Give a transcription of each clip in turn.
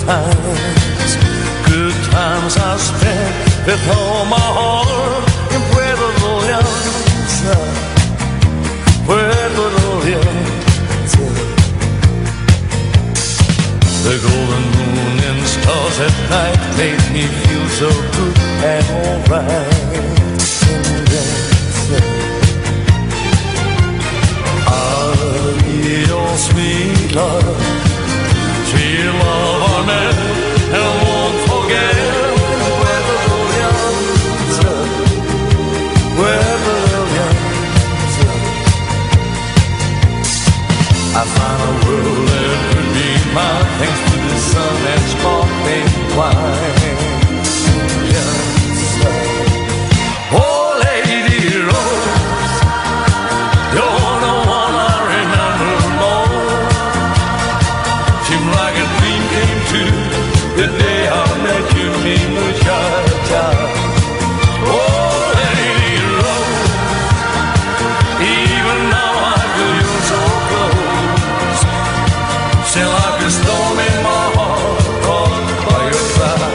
times, good times I spent with all my heart in Puerto de Llançà, Puerto de Llançà. The golden moon and stars at night made me feel so good and alright in Llançà. Your sweet love, sweet love I met and I won't forget. Puerto de Llançà, Puerto de Llançà. I found a world that could be mine, thanks to the sun and sparkling wine. Llançà. Oh, Lady Rose, you're the one I remember most. Seemed like a dream came true the day I met you in the cha-cha. Oh, Lady Rose, even now I feel you so close. Still like a storm in my heart, caught by your side.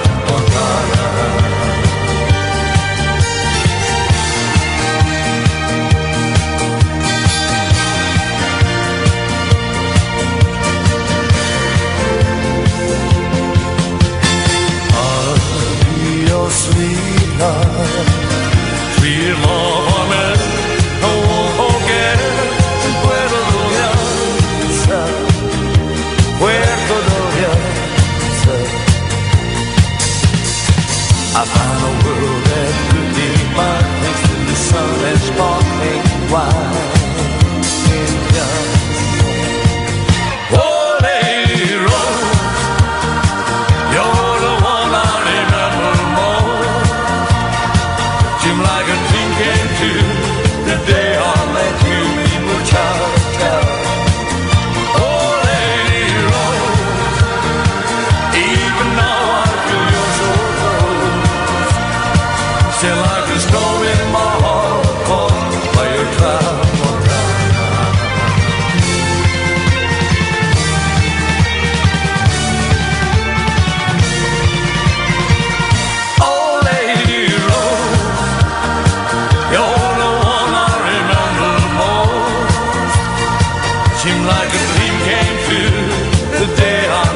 Sweet love, sweet love I met, I won't forget. Puerto de Llançà, Puerto de Llançà. I found a world that could be mine, thanks to the sun and sparkling wine in Llançà. Oh, Lady Rose, you're the one I remember. Seemed like a dream came true the day I met you in the cha-cha. Oh, Lady Rose, even now I feel you're so close. Still like a storm in my heart, caused by your cloud. Seemed like a dream came true the day I